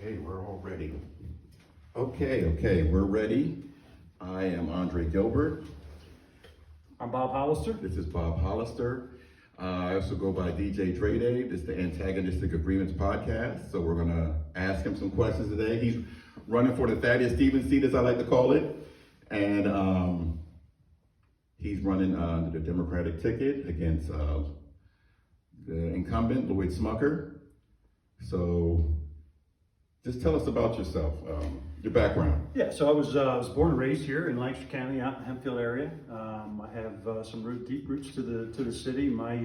Okay, we're all ready. Okay, we're ready. I am Andre Gilbert. I'm Bob Hollister. This is Bob Hollister. I also go by DJ Dre Day. This is the Antagonistic Agreements podcast. So we're gonna ask him some questions today. He's running for the Thaddeus Stevens seat, as I like to call it. And he's running the Democratic ticket against the incumbent, Lloyd Smucker. So just tell us about yourself, your background. Yeah, so I was born and raised here in Lancaster County, out in the Hempfield area. I have some deep roots to the city. My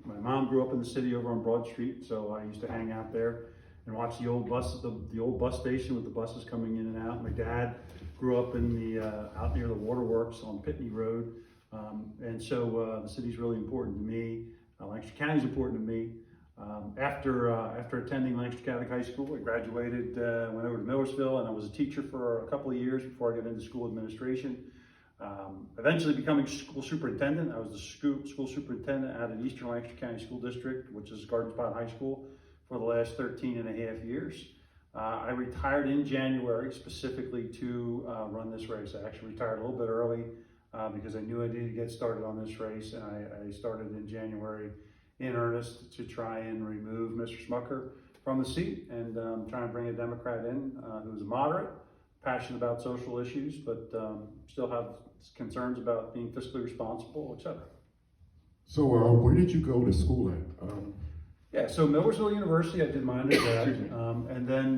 mom grew up in the city over on Broad Street, so I used to hang out there and watch the old bus station with the buses coming in and out. My dad grew up in the out near the waterworks on Pitney Road, and so the city's really important to me. Lancaster County is important to me. After attending Lancaster Catholic High School, I graduated, went over to Millersville, and I was a teacher for a couple of years before I got into school administration. Eventually becoming school superintendent. I was the school superintendent out of Eastern Lancaster County School District, which is Garden Spot High School, for the last 13 and a half years. I retired in January specifically to run this race. I actually retired a little bit early because I knew I needed to get started on this race, and I started in January in earnest to try and remove Mr. Smucker from the seat and try and bring a Democrat in who's moderate, passionate about social issues, but still have concerns about being fiscally responsible, etc. So where did you go to school at? Yeah, so Millersville University, I did my undergrad, and then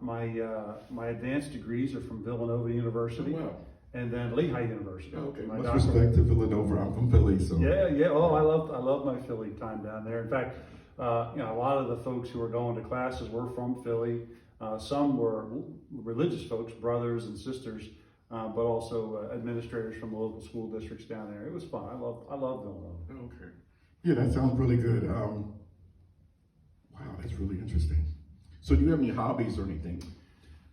my advanced degrees are from Villanova University. Oh, wow. And then Lehigh University. Okay, My much respect to Villanova. I'm from Philly, so. Yeah. Oh, I love my Philly time down there. In fact, a lot of the folks who were going to classes were from Philly. Some were religious folks, brothers and sisters, but also administrators from the local school districts down there. It was fun. I love Villanova. Okay. Yeah, that sounds really good. Wow, that's really interesting. So do you have any hobbies or anything?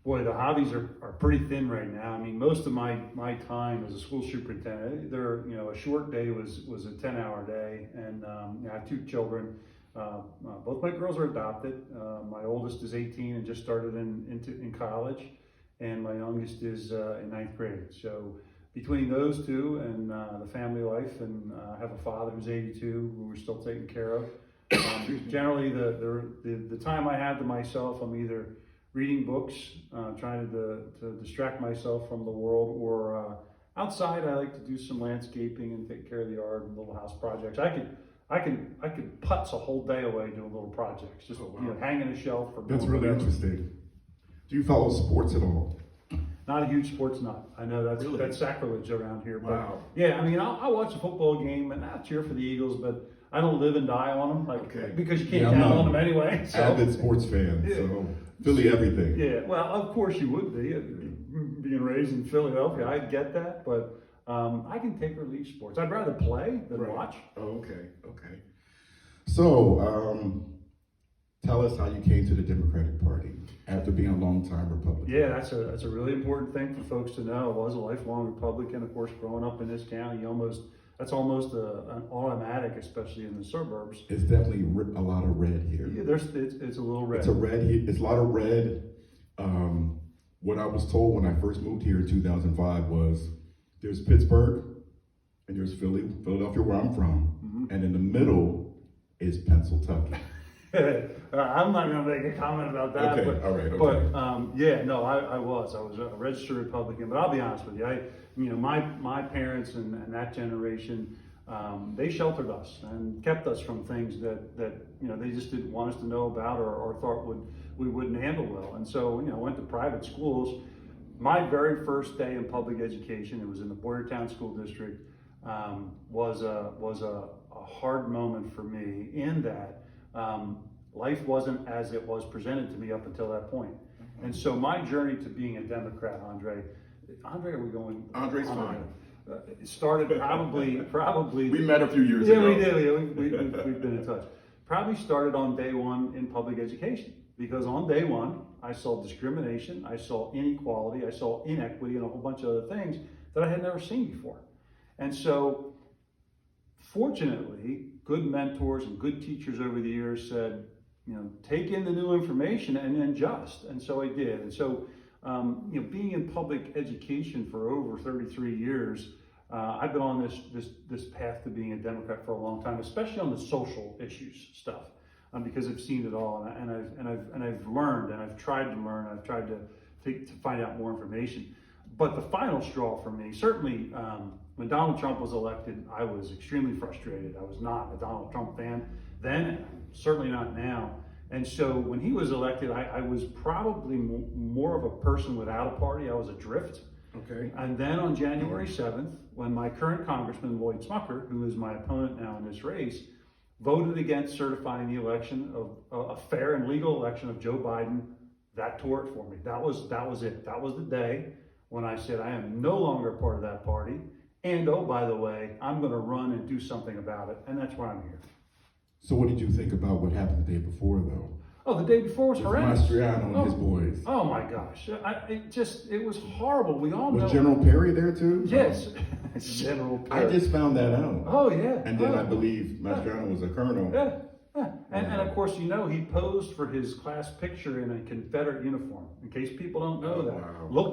Boy, the hobbies are pretty thin right now. I mean, most of my time as a school superintendent, a short day was a 10-hour day, and I have two children. Both my girls are adopted. My oldest is 18 and just started in college, and my youngest is in 9th grade. So between those two and the family life, and I have a father who's 82 who we're still taking care of. Generally, the time I have to myself, I'm either reading books, trying to distract myself from the world, or outside I like to do some landscaping and take care of the yard and little house projects. I could putz a whole day away doing little projects, just hanging a shelf or That's really interesting. Do you follow sports at all? Not a huge sports nut. I know that's sacrilege around here. But wow. Yeah, I mean, I'll watch a football game and I'll cheer for the Eagles, but I don't live and die on them, because you can't count on them anyway. So. Avid sports fan, so Philly everything. Yeah, well, of course you would be. Being raised in Philadelphia, I get that, but I can take or leave sports. I'd rather play than watch. Oh, okay. So, tell us how you came to the Democratic Party after being a long-time Republican. Yeah, that's a really important thing for folks to know. I was a lifelong Republican, of course, growing up in this county. That's almost an automatic, especially in the suburbs. It's definitely a lot of red here. Yeah, it's a little red. It's a lot of red. What I was told when I first moved here in 2005 was there's Pittsburgh and there's Philadelphia, where I'm from, and in the middle is Pennsylvania. I'm not going to make a comment about that. Okay, but, all right. Okay. But I was a registered Republican. But I'll be honest with you, my parents and that generation, they sheltered us and kept us from things that they just didn't want us to know about or thought we wouldn't handle well. And so I went to private schools. My very first day in public education, it was in the Boyertown School District, was a hard moment for me in that. Life wasn't as it was presented to me up until that point. And so my journey to being a Democrat, Andre, are we going? Andre's fine. It started probably. We met a few years ago. Yeah, we did. Yeah, we've been in touch. Probably started on day one in public education, because on day one, I saw discrimination, I saw inequality, I saw inequity, and a whole bunch of other things that I had never seen before. And so, fortunately, good mentors and good teachers over the years said, take in the new information and adjust. And so I did. And so, being in public education for over 33 years, I've been on this path to being a Democrat for a long time, especially on the social issues stuff, because I've seen it all, and I've learned, and I've tried to learn, I've tried to find out more information. But the final straw for me, certainly, when Donald Trump was elected, I was extremely frustrated. I was not a Donald Trump fan then, and certainly not now. And so when he was elected, I was probably more of a person without a party. I was adrift. Okay. And then on January 7th, when my current Congressman, Lloyd Smucker, who is my opponent now in this race, voted against certifying the election of a fair and legal election of Joe Biden, that tore it for me. That was it. That was the day when I said I am no longer part of that party. And oh, by the way, I'm going to run and do something about it. And that's why I'm here. So what did you think about what happened the day before, though? Oh, the day before was With horrendous. Mastriano and his boys. Oh my gosh, it was horrible. We all know. Was General Perry there too? Yes, General Perry. I just found that out. Oh yeah. And then I believe Mastriano was a colonel. Yeah. Yeah. And of course, he posed for his class picture in a Confederate uniform. In case people don't know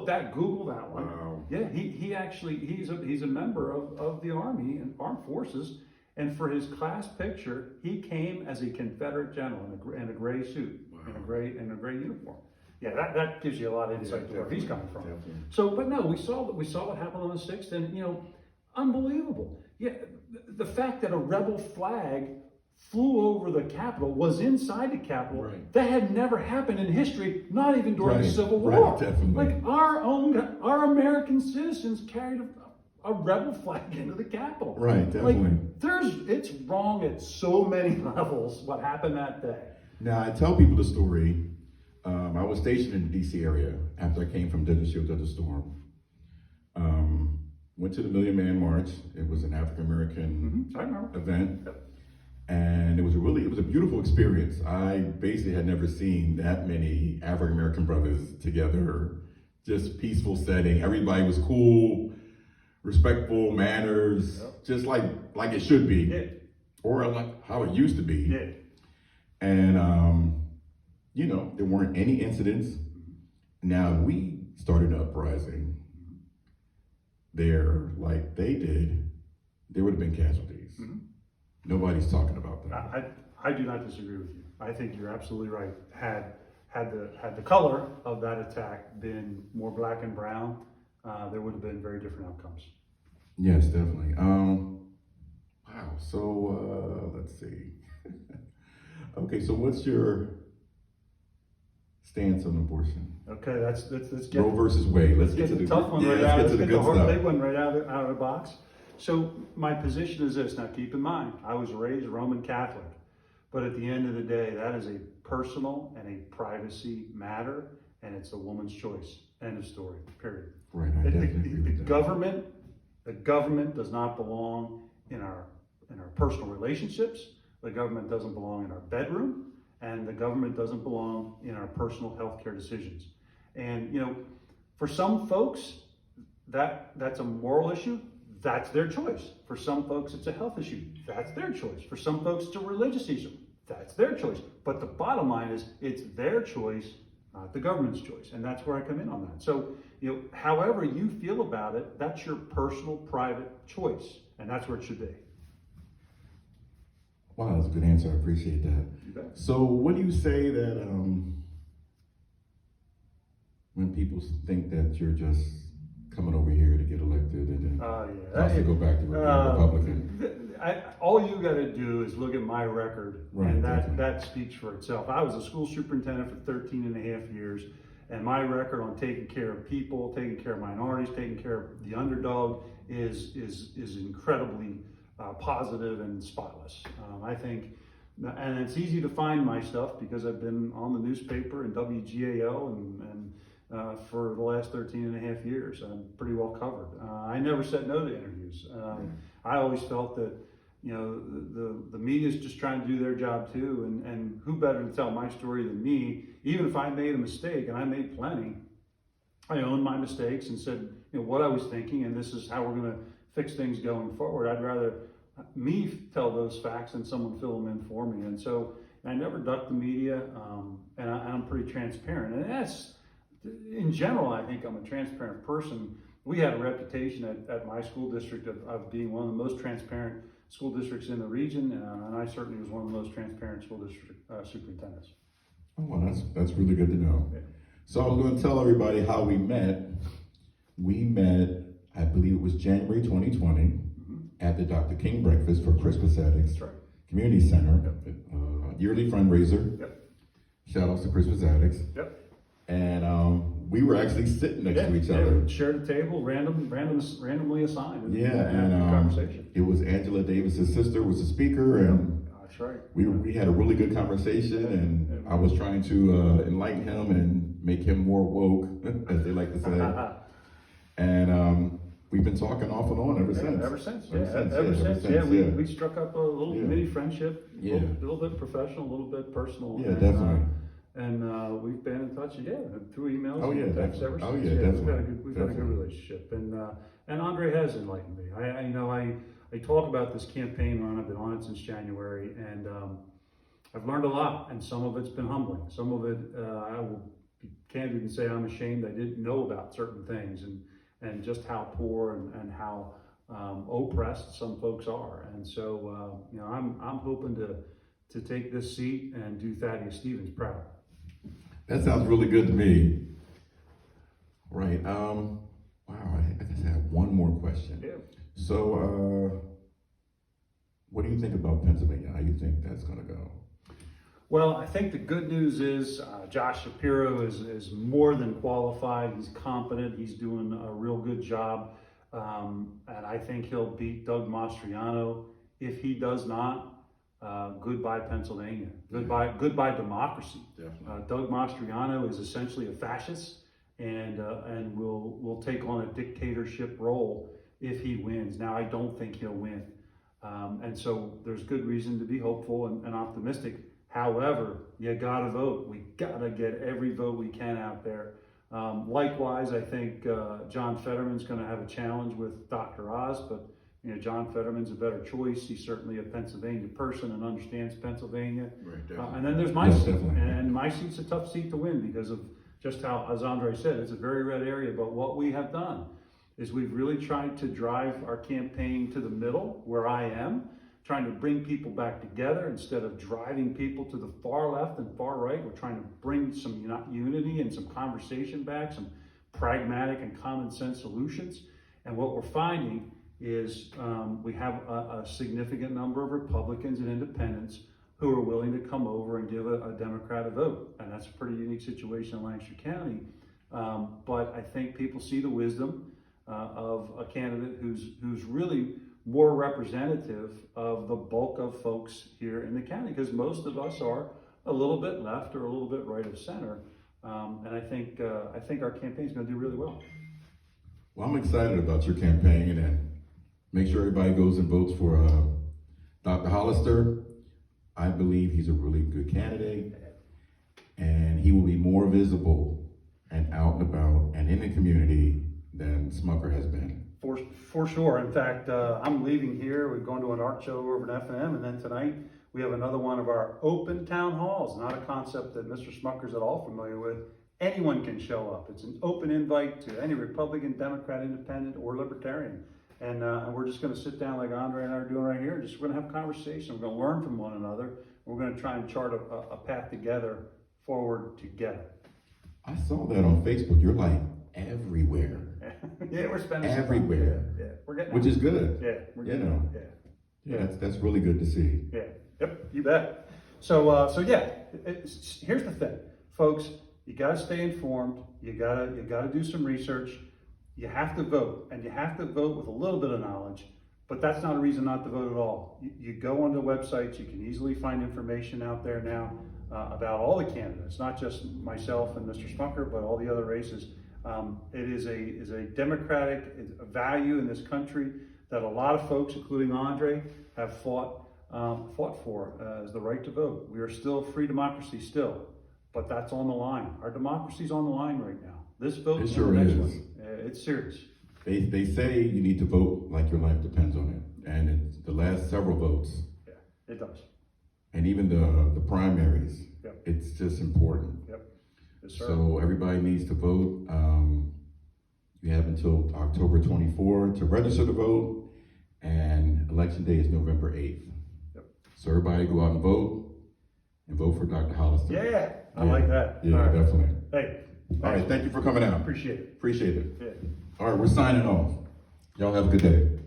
that, Google that one. Wow. Yeah, he's a member of the Army and Armed Forces. And for his class picture, he came as a Confederate general in a gray suit, in a gray uniform. Yeah, that gives you a lot of insight to where he's coming from. Definitely. So, but no, we saw what happened on the 6th, and unbelievable. Yeah, the fact that a rebel flag flew over the Capitol, was inside the Capitol, that had never happened in history, not even during the Civil War. Right, definitely. Like our American citizens carried a rebel flag into the Capitol. Right, definitely. It's wrong at so many levels what happened that day. Now, I tell people the story. I was stationed in the D.C. area after I came from Desert Shield Desert Storm. Went to the Million Man March. It was an African American event. Yep. And it was a beautiful experience. I basically had never seen that many African American brothers together. Just peaceful setting. Everybody was cool, respectful, manners, just like it should be. Yeah. Or like how it used to be. Yeah. And there weren't any incidents. Now we started an uprising there like they did, there would have been casualties. Mm-hmm. Nobody's talking about that. I do not disagree with you. I think you're absolutely right. Had the color of that attack been more black and brown, there would have been very different outcomes. Yes, definitely. Wow. So let's see. Okay, so what's your stance on abortion? Okay, let's get Roe versus Wade. Let's get to the tough one right let's out. get Let's to the get good the hard stuff. big one right out of the box. So my position is this. Now, keep in mind, I was raised Roman Catholic, but at the end of the day, that is a personal and a privacy matter, and it's a woman's choice. End of story. Period. Right. I definitely agree with that. The government does not belong in our personal relationships. The government doesn't belong in our bedroom, and the government doesn't belong in our personal healthcare decisions. And for some folks, that's a moral issue. That's their choice. For some folks, it's a health issue. That's their choice. For some folks, it's a religious issue. That's their choice. But the bottom line is, it's their choice, not the government's choice. And that's where I come in on that. So, however you feel about it, that's your personal, private choice. And that's where it should be. Wow, that's a good answer. I appreciate that. You bet. So what do you say that when people think that you're just coming over here to get elected and then also go back to being a Republican? All you got to do is look at my record, and definitely. that speaks for itself. I was a school superintendent for 13 and a half years, and my record on taking care of people, taking care of minorities, taking care of the underdog is incredibly positive and spotless. I think, and it's easy to find my stuff because I've been on the newspaper and WGAL and for the last 13 and a half years. I'm pretty well covered. I never said no to interviews. I always felt that, the media's just trying to do their job too, and who better to tell my story than me? Even if I made a mistake, and I made plenty, I owned my mistakes and said, what I was thinking, and this is how we're going to fix things going forward. I'd rather me tell those facts than someone fill them in for me. And so, And I never duck the media, and I'm pretty transparent. And that's, in general, I think I'm a transparent person. We had a reputation at my school district of being one of the most transparent school districts in the region, and I certainly was one of the most transparent school district superintendents. Oh, well, that's really good to know. Yeah. So I was going to tell everybody how we met. We met, I believe it was January 2020, at the Dr. King Breakfast for Christmas Addicts. That's right. Community Center, Yep. Yearly fundraiser. Yep. Shout outs to Christmas Addicts. Yep. And we were actually sitting next to each other. We shared a table, randomly assigned. And Yeah, had a conversation. it was Angela Davis's sister was the speaker, and That's right. we had a really good conversation, and I was trying to enlighten him and make him more woke, as they like to say. And we've been talking off and on ever since. Ever since. We struck up a little mini friendship. A little bit professional, a little bit personal. Yeah, definitely. And we've been in touch through emails. Oh, yeah, and texts definitely. ever since. Oh, yeah, definitely. We've had a good relationship. And Andre has enlightened me. I talk about this campaign run. I've been on it since January, and I've learned a lot. And some of it's been humbling. Some of it, I will be candid and say I'm ashamed I didn't know about certain things, and just how poor and how oppressed some folks are. And so, I'm hoping to take this seat and do Thaddeus Stevens proud. That sounds really good to me. Right. Wow. I just have one more question. Yeah. So, what do you think about Pennsylvania? How do you think that's going to go? Well, I think the good news is Josh Shapiro is more than qualified. He's competent. He's doing a real good job. And I think he'll beat Doug Mastriano. If he does not, goodbye Pennsylvania. Goodbye democracy. Doug Mastriano is essentially a fascist, and will take on a dictatorship role if he wins. Now, I don't think he'll win. And so there's good reason to be hopeful and optimistic. However, you gotta vote. We gotta get every vote we can out there. Likewise, I think John Fetterman's gonna have a challenge with Dr. Oz, but John Fetterman's a better choice. He's certainly a Pennsylvania person and understands Pennsylvania. Right, And then there's my seat, definitely. and my seat's a tough seat to win because of just how, as Andre said, it's a very red area. But what we have done is we've really tried to drive our campaign to the middle, where I am, trying to bring people back together instead of driving people to the far left and far right. We're trying to bring some unity and some conversation back, some pragmatic and common sense solutions. And what we're finding is we have a significant number of Republicans and independents who are willing to come over and give a Democrat a vote. And that's a pretty unique situation in Lancaster County. But I think people see the wisdom of a candidate who's really more representative of the bulk of folks here in the county, because most of us are a little bit left or a little bit right of center. And I think our campaign is going to do really well. Well, I'm excited about your campaign, and make sure everybody goes and votes for Dr. Hollister. I believe he's a really good candidate, and he will be more visible and out and about and in the community than Smucker has been. For sure. In fact, I'm leaving here. We're going to an art show over at F&M, and then tonight we have another one of our open town halls. Not a concept that Mr. Smucker's at all familiar with. Anyone can show up. It's an open invite to any Republican, Democrat, Independent, or Libertarian. And we're just going to sit down like Andre and I are doing right here. We're going to have a conversation. We're going to learn from one another. We're going to try and chart a path together, forward together. I saw that on Facebook. You're like everywhere. Yeah, we're spending everywhere. Some time. Yeah, we're getting which out. is good. Yeah, we're getting out. Yeah. That's really good to see. Yeah. Yep. You bet. So here's the thing, folks. You got to stay informed. You got to do some research. You have to vote, and you have to vote with a little bit of knowledge. But that's not a reason not to vote at all. You go onto websites. You can easily find information out there now about all the candidates, not just myself and Mr. Smucker, but all the other races. It is a democratic value in this country that a lot of folks, including Andre, have fought for as the right to vote. We are still free democracy still, but that's on the line. Our democracy's on the line right now. This vote is sure the next is. one. It's serious. They say you need to vote like your life depends on it, and it's the last several votes. Yeah, it does. and even the primaries. Yep. It's just important. Yep. Yes, sir. So everybody needs to vote. You have until October 24 to register to vote, and election day is November 8th. Yep. So everybody go out and vote for Dr. Hollister. Yeah, I like that. Yeah, All right. definitely. Hey, All right, thank you for coming out. appreciate it. Appreciate it. Yeah. All right, we're signing off. Y'all have a good day.